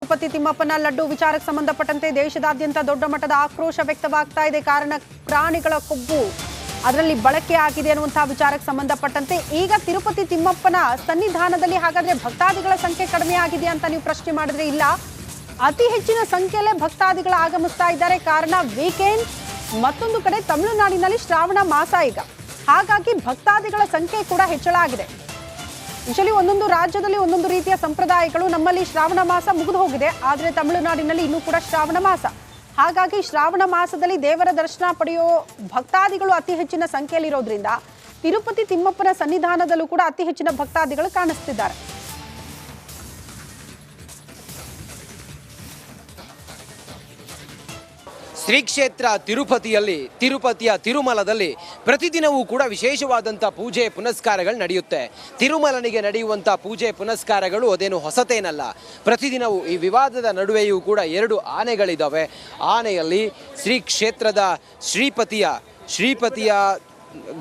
ತಿರುಪತಿ ತಿಮ್ಮಪ್ಪನ ಲಡ್ಡು ವಿಚಾರಕ್ಕೆ ಸಂಬಂಧಪಟ್ಟಂತೆ ದೇಶದಾದ್ಯಂತ ದೊಡ್ಡ ಮಟ್ಟದ ಆಕ್ರೋಶ ವ್ಯಕ್ತವಾಗ್ತಾ ಇದೆ. ಕಾರಣ ಪ್ರಾಣಿಗಳ ಕೊಬ್ಬು ಅದರಲ್ಲಿ ಬಳಕೆ ಆಗಿದೆ ಅನ್ನುವಂತಹ ವಿಚಾರಕ್ಕೆ ಸಂಬಂಧಪಟ್ಟಂತೆ ಈಗ ತಿರುಪತಿ ತಿಮ್ಮಪ್ಪನ ಸನ್ನಿಧಾನದಲ್ಲಿ ಹಾಗಾದ್ರೆ ಭಕ್ತಾದಿಗಳ ಸಂಖ್ಯೆ ಕಡಿಮೆ ಆಗಿದೆ ಅಂತ ನೀವು ಪ್ರಶ್ನೆ ಮಾಡಿದ್ರೆ ಇಲ್ಲ, ಅತಿ ಹೆಚ್ಚಿನ ಸಂಖ್ಯೆಯಲ್ಲೇ ಭಕ್ತಾದಿಗಳು ಆಗಮಿಸ್ತಾ ಇದ್ದಾರೆ. ಕಾರಣ ವೀಕೆಂಡ್, ಮತ್ತೊಂದು ಕಡೆ ತಮಿಳುನಾಡಿನಲ್ಲಿ ಶ್ರಾವಣ ಮಾಸ ಈಗ, ಹಾಗಾಗಿ ಭಕ್ತಾದಿಗಳ ಸಂಖ್ಯೆ ಕೂಡ ಹೆಚ್ಚಳ ಆಗಿದೆ. ಯೂಶಲಿ ಒಂದೊಂದು ರಾಜ್ಯದಲ್ಲಿ ಒಂದೊಂದು ರೀತಿಯ ಸಂಪ್ರದಾಯಗಳು. ನಮ್ಮಲ್ಲಿ ಶ್ರಾವಣ ಮಾಸ ಮುಗಿದು ಹೋಗಿದೆ, ಆದರೆ ತಮಿಳುನಾಡಿನಲ್ಲಿ ಇನ್ನೂ ಕೂಡ ಶ್ರಾವಣ ಮಾಸ. ಹಾಗಾಗಿ ಶ್ರಾವಣ ಮಾಸದಲ್ಲಿ ದೇವರ ದರ್ಶನ ಪಡೆಯೋ ಭಕ್ತಾದಿಗಳು ಅತಿ ಹೆಚ್ಚಿನ ಸಂಖ್ಯೆಯಲ್ಲಿರೋದ್ರಿಂದ ತಿರುಪತಿ ತಿಮ್ಮಪ್ಪನ ಸನ್ನಿಧಾನದಲ್ಲೂ ಕೂಡ ಅತಿ ಹೆಚ್ಚಿನ ಭಕ್ತಾದಿಗಳು ಕಾಣಿಸ್ತಿದ್ದಾರೆ. ಶ್ರೀ ಕ್ಷೇತ್ರ ತಿರುಪತಿಯ ತಿರುಮಲದಲ್ಲಿ ಪ್ರತಿದಿನವೂ ಕೂಡ ವಿಶೇಷವಾದಂಥ ಪೂಜೆ ಪುನಸ್ಕಾರಗಳು ನಡೆಯುತ್ತೆ. ತಿರುಮಲನಿಗೆ ನಡೆಯುವಂಥ ಪೂಜೆ ಪುನಸ್ಕಾರಗಳು ಅದೇನು ಹೊಸತೇನಲ್ಲ. ಪ್ರತಿದಿನವೂ ಈ ವಿವಾದದ ನಡುವೆಯೂ ಕೂಡ 2 ಆನೆಗಳಿದ್ದಾವೆ. ಆನೆಯಲ್ಲಿ ಶ್ರೀ ಕ್ಷೇತ್ರದ ಶ್ರೀಪತಿಯ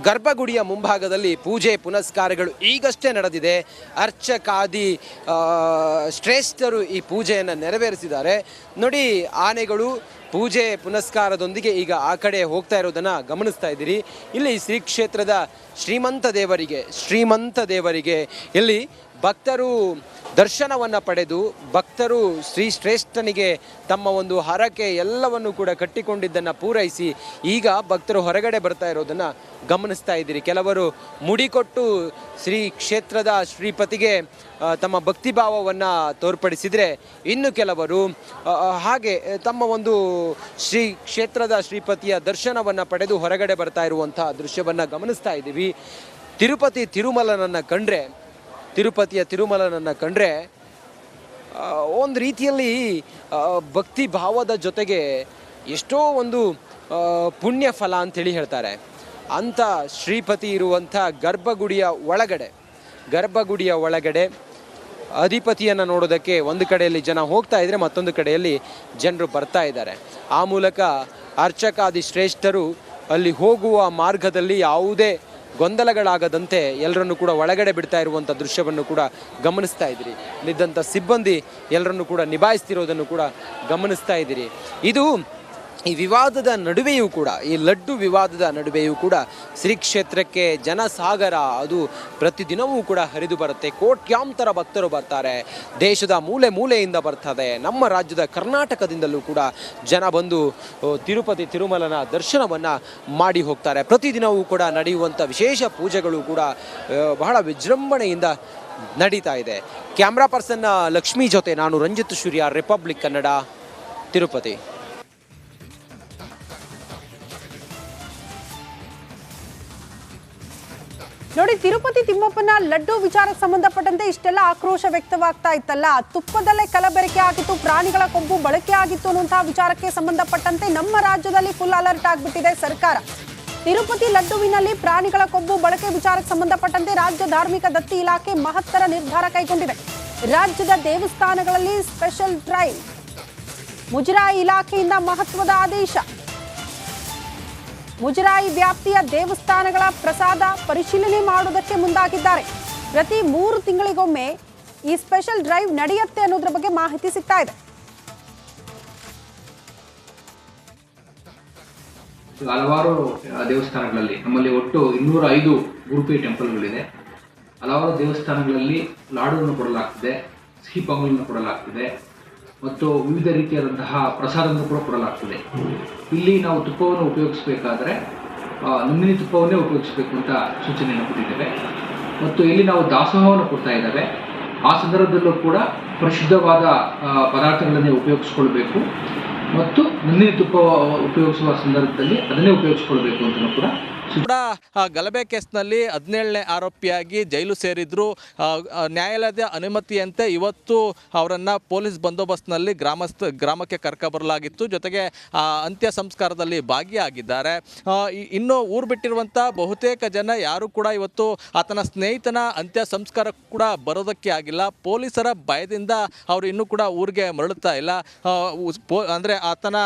ಗರ್ಭಗುಡಿಯ ಮುಂಭಾಗದಲ್ಲಿ ಪೂಜೆ ಪುನಸ್ಕಾರಗಳು ಈಗಷ್ಟೇ ನಡೆದಿದೆ. ಅರ್ಚಕಾದಿ ಶ್ರೇಷ್ಠರು ಈ ಪೂಜೆಯನ್ನು ನೆರವೇರಿಸಿದ್ದಾರೆ. ನೋಡಿ, ಆನೆಗಳು ಪೂಜೆ ಪುನಸ್ಕಾರದೊಂದಿಗೆ ಈಗ ಆ ಕಡೆ ಹೋಗ್ತಾ ಇರೋದನ್ನು ಗಮನಿಸ್ತಾ ಇದ್ದೀರಿ. ಇಲ್ಲಿ ಶ್ರೀ ಕ್ಷೇತ್ರದ ಶ್ರೀಮಂತ ದೇವರಿಗೆ ಇಲ್ಲಿ ಭಕ್ತರು ದರ್ಶನವನ್ನು ಪಡೆದು ಭಕ್ತರು ಶ್ರೀ ಶ್ರೇಷ್ಠನಿಗೆ ತಮ್ಮ ಒಂದು ಹರಕೆ ಎಲ್ಲವನ್ನು ಕೂಡ ಕಟ್ಟಿಕೊಂಡಿದ್ದನ್ನು ಪೂರೈಸಿ ಈಗ ಭಕ್ತರು ಹೊರಗಡೆ ಬರ್ತಾ ಇರೋದನ್ನು ಗಮನಿಸ್ತಾ ಇದ್ದೀರಿ. ಕೆಲವರು ಮುಡಿಕೊಟ್ಟು ಶ್ರೀ ಕ್ಷೇತ್ರದ ಶ್ರೀಪತಿಗೆ ತಮ್ಮ ಭಕ್ತಿಭಾವವನ್ನು ತೋರ್ಪಡಿಸಿದರೆ, ಇನ್ನು ಕೆಲವರು ಹಾಗೆ ತಮ್ಮ ಒಂದು ಶ್ರೀ ಕ್ಷೇತ್ರದ ಶ್ರೀಪತಿಯ ದರ್ಶನವನ್ನು ಪಡೆದು ಹೊರಗಡೆ ಬರ್ತಾ ಇರುವಂತಹ ದೃಶ್ಯವನ್ನು ಗಮನಿಸ್ತಾ ಇದ್ದೀವಿ. ತಿರುಪತಿಯ ತಿರುಮಲನನ್ನು ಕಂಡ್ರೆ ಒಂದು ರೀತಿಯಲ್ಲಿ ಭಕ್ತಿ ಭಾವದ ಜೊತೆಗೆ ಎಷ್ಟೋ ಒಂದು ಪುಣ್ಯ ಫಲ ಅಂಥೇಳಿ ಹೇಳ್ತಾರೆ. ಅಂಥ ಶ್ರೀಪತಿ ಇರುವಂಥ ಗರ್ಭಗುಡಿಯ ಒಳಗಡೆ ಅಧಿಪತಿಯನ್ನು ನೋಡೋದಕ್ಕೆ ಒಂದು ಕಡೆಯಲ್ಲಿ ಜನ ಹೋಗ್ತಾ ಇದ್ದರೆ, ಮತ್ತೊಂದು ಕಡೆಯಲ್ಲಿ ಜನರು ಬರ್ತಾ ಇದ್ದಾರೆ. ಆ ಮೂಲಕ ಅರ್ಚಕಾದಿ ಶ್ರೇಷ್ಠರು ಅಲ್ಲಿ ಹೋಗುವ ಮಾರ್ಗದಲ್ಲಿ ಯಾವುದೇ ಗೊಂದಲಗಳಾಗದಂತೆ ಎಲ್ಲರನ್ನು ಕೂಡ ಒಳಗಡೆ ಬಿಡ್ತಾ ಇರುವಂಥ ದೃಶ್ಯವನ್ನು ಕೂಡ ಗಮನಿಸ್ತಾ ಇದ್ದೀರಿ. ಇಲ್ಲಿದ್ದಂಥ ಸಿಬ್ಬಂದಿ ಎಲ್ಲರನ್ನು ಕೂಡ ನಿಭಾಯಿಸ್ತಿರೋದನ್ನು ಕೂಡ ಗಮನಿಸ್ತಾ ಇದ್ದೀರಿ. ಇದು ಈ ವಿವಾದದ ನಡುವೆಯೂ ಕೂಡ, ಈ ಲಡ್ಡು ವಿವಾದದ ನಡುವೆಯೂ ಕೂಡ ಶ್ರೀ ಕ್ಷೇತ್ರಕ್ಕೆ ಜನಸಾಗರ ಅದು ಪ್ರತಿದಿನವೂ ಕೂಡ ಹರಿದು ಬರುತ್ತೆ. ಕೋಟ್ಯಾಂತರ ಭಕ್ತರು ಬರ್ತಾರೆ, ದೇಶದ ಮೂಲೆ ಮೂಲೆಯಿಂದ ಬರ್ತದೆ. ನಮ್ಮ ರಾಜ್ಯದ ಕರ್ನಾಟಕದಿಂದಲೂ ಕೂಡ ಜನ ಬಂದು ತಿರುಮಲನ ದರ್ಶನವನ್ನು ಮಾಡಿ ಹೋಗ್ತಾರೆ. ಪ್ರತಿದಿನವೂ ಕೂಡ ನಡೆಯುವಂಥ ವಿಶೇಷ ಪೂಜೆಗಳು ಕೂಡ ಬಹಳ ವಿಜೃಂಭಣೆಯಿಂದ ನಡೀತಾ ಇದೆ. ಕ್ಯಾಮ್ರಾ ಪರ್ಸನ್ ಲಕ್ಷ್ಮಿ ಜೊತೆ ನಾನು ರಂಜಿತ್ ಸೂರ್ಯ, ರಿಪಬ್ಲಿಕ್ ಕನ್ನಡ, ತಿರುಪತಿ. ನೋಡಿ, ತಿರುಪತಿ ತಿಮ್ಮಪ್ಪನ ಲಡ್ಡು ವಿಚಾರಕ್ಕೆ ಸಂಬಂಧಪಟ್ಟಂತೆ ಇಷ್ಟೆಲ್ಲ ಆಕ್ರೋಶ ವ್ಯಕ್ತವಾಗ್ತಾ ಇತ್ತಲ್ಲ, ತುಪ್ಪದಲ್ಲೇ ಕಲಬೆರಕೆ ಆಗಿತ್ತು, ಪ್ರಾಣಿಗಳ ಕೊಬ್ಬು ಬಳಕೆ ಆಗಿತ್ತು ಅನ್ನುವಂತಹ ವಿಚಾರಕ್ಕೆ ಸಂಬಂಧಪಟ್ಟಂತೆ ನಮ್ಮ ರಾಜ್ಯದಲ್ಲಿ ಫುಲ್ ಅಲರ್ಟ್ ಆಗಿಬಿಟ್ಟಿದೆ ಸರ್ಕಾರ. ತಿರುಪತಿ ಲಡ್ಡುವಿನಲ್ಲಿ ಪ್ರಾಣಿಗಳ ಕೊಬ್ಬು ಬಳಕೆ ವಿಚಾರಕ್ಕೆ ಸಂಬಂಧಪಟ್ಟಂತೆ ರಾಜ್ಯ ಧಾರ್ಮಿಕ ದತ್ತಿ ಇಲಾಖೆ ಮಹತ್ತರ ನಿರ್ಧಾರ ಕೈಗೊಂಡಿದೆ. ರಾಜ್ಯದ ದೇವಸ್ಥಾನಗಳಲ್ಲಿ ಸ್ಪೆಷಲ್ ಡ್ರೈವ್, ಮುಜರಾಯಿ ಇಲಾಖೆಯಿಂದ ಮಹತ್ವದ ಆದೇಶ. ಮುಜರಾಯಿ ವ್ಯಾಪ್ತಿಯ ದೇವಸ್ಥಾನಗಳ ಪ್ರಸಾದ ಪರಿಶೀಲನೆ ಮಾಡುವುದಕ್ಕೆ ಮುಂದಾಗಿದ್ದಾರೆ. ಪ್ರತಿ 3 ತಿಂಗಳಿಗೊಮ್ಮೆ ಈ ಸ್ಪೆಷಲ್ ಡ್ರೈವ್ ನಡೆಯುತ್ತೆ ಅನ್ನೋದ್ರ ಬಗ್ಗೆ ಮಾಹಿತಿ ಸಿಗ್ತಾ ಇದೆ. ಹಲವಾರು ದೇವಸ್ಥಾನಗಳಲ್ಲಿ ನಮ್ಮಲ್ಲಿ ಒಟ್ಟು 205 ಗುರುಪೀಠ ಟೆಂಪಲ್ಗಳಿದೆ. ಹಲವಾರು ದೇವಸ್ಥಾನಗಳಲ್ಲಿ ಲಾಡುವನ್ನು ಕೊಡಲಾಗ್ತಿದೆ, ಸಿಹಿ ಪೊಂಗಲನ್ನು ಕೊಡಲಾಗ್ತಿದೆ ಮತ್ತು ವಿವಿಧ ರೀತಿಯಾದಂತಹ ಪ್ರಸಾದವನ್ನು ಕೂಡ ಕೊಡಲಾಗ್ತದೆ. ಇಲ್ಲಿ ನಾವು ತುಪ್ಪವನ್ನು ಉಪಯೋಗಿಸಬೇಕಾದ್ರೆ ನಂದಿನಿ ತುಪ್ಪವನ್ನೇ ಉಪಯೋಗಿಸಬೇಕು ಅಂತ ಸೂಚನೆಯನ್ನು ಕೊಟ್ಟಿದ್ದೇವೆ. ಮತ್ತು ಇಲ್ಲಿ ನಾವು ದಾಸೋಹವನ್ನು ಕೊಡ್ತಾ ಇದ್ದೇವೆ. ಆ ಸಂದರ್ಭದಲ್ಲೂ ಕೂಡ ಪರಿಶುದ್ಧವಾದ ಪದಾರ್ಥಗಳನ್ನೇ ಉಪಯೋಗಿಸ್ಕೊಳ್ಬೇಕು ಮತ್ತು ನಂದಿನಿ ತುಪ್ಪ ಉಪಯೋಗಿಸುವ ಸಂದರ್ಭದಲ್ಲಿ ಅದನ್ನೇ ಉಪಯೋಗಿಸ್ಕೊಳ್ಬೇಕು ಅಂತಲೂ ಕೂಡ ಗಲಭೆ ಕೇಸ್ನಲ್ಲಿ 17ನೇ ಆರೋಪಿಯಾಗಿ ಜೈಲು ಸೇರಿದ್ರು. ನ್ಯಾಯಾಲಯದ ಅನುಮತಿಯಂತೆ ಇವತ್ತು ಅವರನ್ನು ಪೊಲೀಸ್ ಬಂದೋಬಸ್ತ್ನಲ್ಲಿ ಗ್ರಾಮಕ್ಕೆ ಕರ್ಕೊಬರಲಾಗಿತ್ತು. ಜೊತೆಗೆ ಅಂತ್ಯ ಸಂಸ್ಕಾರದಲ್ಲಿ ಭಾಗಿಯಾಗಿದ್ದಾರೆ. ಇನ್ನು ಊರು ಬಿಟ್ಟಿರುವಂಥ ಬಹುತೇಕ ಜನ ಯಾರು ಕೂಡ ಇವತ್ತು ಆತನ ಸ್ನೇಹಿತನ ಅಂತ್ಯ ಸಂಸ್ಕಾರ ಕೂಡ ಬರೋದಕ್ಕೆ ಆಗಿಲ್ಲ. ಪೊಲೀಸರ ಭಯದಿಂದ ಅವರು ಇನ್ನೂ ಕೂಡ ಊರಿಗೆ ಮರಳುತ್ತಾ ಇಲ್ಲ. ಅಂದರೆ ಆತನ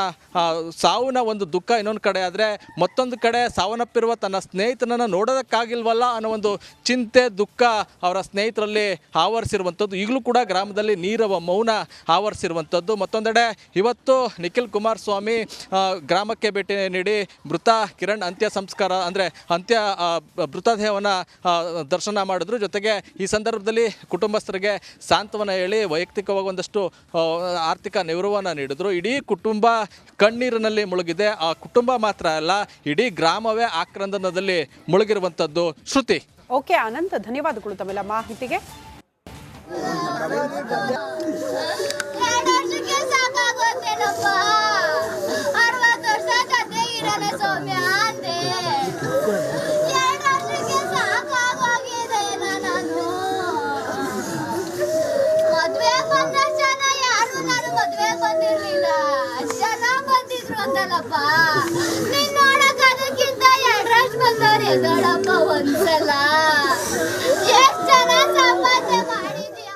ಸಾವಿನ ಒಂದು ದುಃಖ ಇನ್ನೊಂದು ಕಡೆ ಆದರೆ, ಮತ್ತೊಂದು ಕಡೆ ಸಾವನ್ನಪ್ಪಿರುವ ಅಥವಾ ತನ್ನ ಸ್ನೇಹಿತನನ್ನು ನೋಡೋದಕ್ಕಾಗಿಲ್ವಲ್ಲ ಅನ್ನೋ ಒಂದು ಚಿಂತೆ ದುಃಖ ಅವರ ಸ್ನೇಹಿತರಲ್ಲಿ ಆವರಿಸಿರುವಂಥದ್ದು. ಈಗಲೂ ಕೂಡ ಗ್ರಾಮದಲ್ಲಿ ನೀರವ ಮೌನ ಆವರಿಸಿರುವಂಥದ್ದು. ಮತ್ತೊಂದೆಡೆ ಇವತ್ತು ನಿಖಿಲ್ ಕುಮಾರಸ್ವಾಮಿ ಗ್ರಾಮಕ್ಕೆ ಭೇಟಿ ನೀಡಿ ಮೃತ ಕಿರಣ್ ಅಂತ್ಯ ಸಂಸ್ಕಾರ ಅಂದರೆ ಮೃತದೇಹವನ್ನು ದರ್ಶನ ಮಾಡಿದ್ರು. ಜೊತೆಗೆ ಈ ಸಂದರ್ಭದಲ್ಲಿ ಕುಟುಂಬಸ್ಥರಿಗೆ ಸಾಂತ್ವನ ಹೇಳಿ ವೈಯಕ್ತಿಕವಾಗಿ ಒಂದಷ್ಟು ಆರ್ಥಿಕ ನೆರವನ್ನು ನೀಡಿದ್ರು. ಇಡೀ ಕುಟುಂಬ ಕಣ್ಣೀರಿನಲ್ಲಿ ಮುಳುಗಿದೆ. ಆ ಕುಟುಂಬ ಮಾತ್ರ ಅಲ್ಲ, ಇಡೀ ಗ್ರಾಮವೇ ಆಕ್ರಂದನದಲ್ಲಿ ಮುಳುಗಿರುವಂಥದ್ದು. ಶ್ರುತಿ. ಓಕೆ ಅನಂತ್, ಧನ್ಯವಾದಗಳು ತಮ್ಮೆಲ್ಲ ಮಾಹಿತಿಗೆ. ಒಂದ್ಸಲ ಎಷ್ಟು ಜನ ಸಂಪಾದನೆ ಮಾಡಿದ್ಯಾ?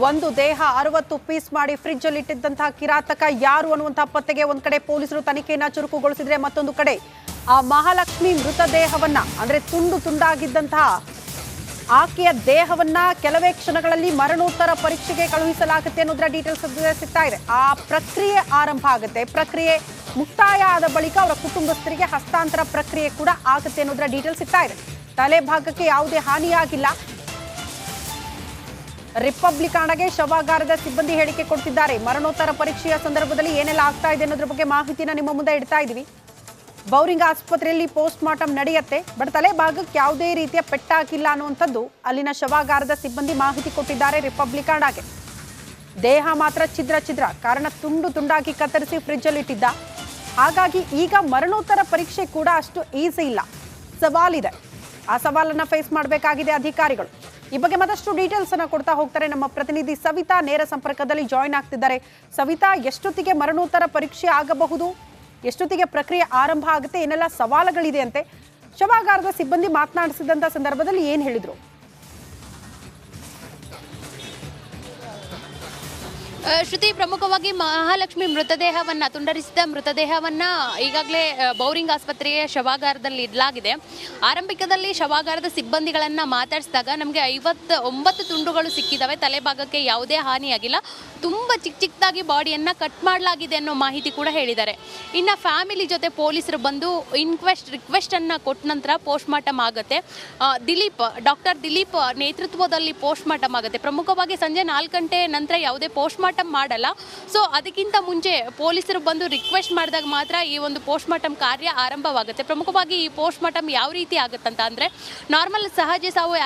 ಒಂದು ದೇಹ 60 ಪೀಸ್ ಮಾಡಿ ಫ್ರಿಡ್ಜ್ ಅಲ್ಲಿ ಇಟ್ಟಿದ್ದಂತಹ ಕಿರಾತಕ ಯಾರು ಅನ್ನುವಂತಹ ಪತ್ತೆಗೆ ಒಂದ್ ಕಡೆ ಪೊಲೀಸರು ತನಿಖೆಯನ್ನ ಚುರುಕುಗೊಳಿಸಿದ್ರೆ, ಮತ್ತೊಂದು ಕಡೆ ಆ ಮಹಾಲಕ್ಷ್ಮಿ ಮೃತದೇಹವನ್ನ ಅಂದ್ರೆ ತುಂಡು ತುಂಡಾಗಿದ್ದಂತಹ ಆಕೆಯ ದೇಹವನ್ನ ಕೆಲವೇ ಕ್ಷಣಗಳಲ್ಲಿ ಮರಣೋತ್ತರ ಪರೀಕ್ಷೆಗೆ ಕಳುಹಿಸಲಾಗುತ್ತೆ ಅನ್ನೋದರ ಡೀಟೇಲ್ಸ್ ಸಿಗ್ತಾ ಇದೆ. ಆ ಪ್ರಕ್ರಿಯೆ ಆರಂಭ ಆಗುತ್ತೆ. ಪ್ರಕ್ರಿಯೆ ಮುಕ್ತಾಯ ಆದ ಬಳಿಕ ಅವರ ಕುಟುಂಬಸ್ಥರಿಗೆ ಹಸ್ತಾಂತರ ಪ್ರಕ್ರಿಯೆ ಕೂಡ ಆಗುತ್ತೆ ಅನ್ನೋದರ ಡೀಟೇಲ್ಸ್ ಸಿಗ್ತಾ ಇದೆ. ತಲೆ ಭಾಗಕ್ಕೆ ಯಾವುದೇ ಹಾನಿಯಾಗಿಲ್ಲ. ರಿಪಬ್ಲಿಕಾಣಗೆ ಶವಾಗಾರದ ಸಿಬ್ಬಂದಿ ಹೇಳಿಕೆ ಕೊಡ್ತಿದ್ದಾರೆ. ಮರಣೋತ್ತರ ಪರೀಕ್ಷೆಯ ಸಂದರ್ಭದಲ್ಲಿ ಏನೆಲ್ಲ ಆಗ್ತಾ ಇದೆ ಅನ್ನೋದ್ರ ಬಗ್ಗೆ ಮಾಹಿತಿನ ನಿಮ್ಮ ಮುಂದೆ ಇಡ್ತಾ ಇದೀವಿ. ಬೌರಿಂಗ್ ಆಸ್ಪತ್ರೆಯಲ್ಲಿ ಪೋಸ್ಟ್ ಮಾರ್ಟಮ್ ನಡೆಯುತ್ತೆ. ಬಟ್ ತಲೆ ಭಾಗಕ್ಕೆ ಯಾವುದೇ ರೀತಿಯ ಪೆಟ್ಟಾಗಿಲ್ಲ ಅನ್ನುವಂಥದ್ದು ಅಲ್ಲಿನ ಶವಾಗಾರದ ಸಿಬ್ಬಂದಿ ಮಾಹಿತಿ ಕೊಟ್ಟಿದ್ದಾರೆ ರಿಪಬ್ಲಿಕಾಣಗೆ. ದೇಹ ಮಾತ್ರ ಛಿದ್ರ ಕಾರಣ ತುಂಡು ತುಂಡಾಗಿ ಕತ್ತರಿಸಿ ಫ್ರಿಡ್ಜ್ ಅಲ್ಲಿ ಇಟ್ಟಿದ್ದ. ಹಾಗಾಗಿ ಈಗ ಮರಣೋತ್ತರ ಪರೀಕ್ಷೆ ಕೂಡ ಅಷ್ಟು ಈಸಿ ಇಲ್ಲ, ಸವಾಲಿದೆ. ಆ ಸವಾಲನ್ನ ಫೇಸ್ ಮಾಡಬೇಕಾಗಿದೆ ಅಧಿಕಾರಿಗಳು. ಈ ಬಗ್ಗೆ ಮತ್ತಷ್ಟು ಡೀಟೇಲ್ಸ್ ಅನ್ನ ಕೊಡ್ತಾ ಹೋಗ್ತಾರೆ ನಮ್ಮ ಪ್ರತಿನಿಧಿ ಸವಿತಾ. ನೇರ ಸಂಪರ್ಕದಲ್ಲಿ ಜಾಯಿನ್ ಆಗ್ತಿದ್ದಾರೆ. ಸವಿತಾ, ಎಷ್ಟೊತ್ತಿಗೆ ಮರಣೋತ್ತರ ಪರೀಕ್ಷೆ ಆಗಬಹುದು? ಎಷ್ಟೊತ್ತಿಗೆ ಪ್ರಕ್ರಿಯೆ ಆರಂಭ ಆಗುತ್ತೆ? ಏನೆಲ್ಲ ಸವಾಲುಗಳಿದೆ ಅಂತೆ? ಶವಾಗಾರದ ಸಿಬ್ಬಂದಿ ಮಾತನಾಡಿಸಿದಂತ ಸಂದರ್ಭದಲ್ಲಿ ಏನ್ ಹೇಳಿದ್ರು? ಶ್ರುತಿ, ಪ್ರಮುಖವಾಗಿ ಮಹಾಲಕ್ಷ್ಮಿ ತುಂಡರಿಸಿದ ಮೃತದೇಹವನ್ನು ಈಗಾಗಲೇ ಬೌರಿಂಗ್ ಆಸ್ಪತ್ರೆಯ ಶವಾಗಾರದಲ್ಲಿ ಇಡಲಾಗಿದೆ. ಆರಂಭಿಕದಲ್ಲಿ ಶವಾಗಾರದ ಸಿಬ್ಬಂದಿಗಳನ್ನು ಮಾತಾಡಿಸಿದಾಗ ನಮಗೆ 59 ತುಂಡುಗಳು ಸಿಕ್ಕಿದ್ದಾವೆ. ತಲೆಭಾಗಕ್ಕೆ ಯಾವುದೇ ಹಾನಿಯಾಗಿಲ್ಲ. ತುಂಬ ಚಿಕ್ಕದಾಗಿ ಬಾಡಿಯನ್ನು ಕಟ್ ಮಾಡಲಾಗಿದೆ ಅನ್ನೋ ಮಾಹಿತಿ ಕೂಡ ಹೇಳಿದ್ದಾರೆ. ಇನ್ನು ಫ್ಯಾಮಿಲಿ ಜೊತೆ ಪೊಲೀಸರು ಬಂದು ರಿಕ್ವೆಸ್ಟನ್ನು ಕೊಟ್ಟ ನಂತರ ಪೋಸ್ಟ್ ಮಾರ್ಟಮ್ ಆಗುತ್ತೆ. ಡಾಕ್ಟರ್ ದಿಲೀಪ್ ನೇತೃತ್ವದಲ್ಲಿ ಪೋಸ್ಟ್ ಮಾರ್ಟಮ್ ಆಗುತ್ತೆ. ಪ್ರಮುಖವಾಗಿ ಸಂಜೆ 4 ಗಂಟೆ ನಂತರ ಯಾವುದೇ ಪೋಸ್ಟ್ ಮಾರ್ಟಮ್ ಮಾಡಲ್ಲ. ಸೊ ಅದಕ್ಕಿಂತ ಮುಂಚೆ ಪೊಲೀಸರು ಬಂದು ರಿಕ್ವೆಸ್ಟ್ ಮಾಡಿದಾಗ ಮಾತ್ರ ಈ ಒಂದು ಪೋಸ್ಟ್ ಮಾರ್ಟಮ್ ಕಾರ್ಯ ಆರಂಭವಾಗುತ್ತೆ. ಪ್ರಮುಖವಾಗಿ ಈ ಪೋಸ್ಟ್ ಮಾರ್ಟಮ್ ಯಾವ ರೀತಿ ಆಗುತ್ತಂತ ಅಂದರೆ, ನಾರ್ಮಲ್ ಸಹಜ ಸಾವು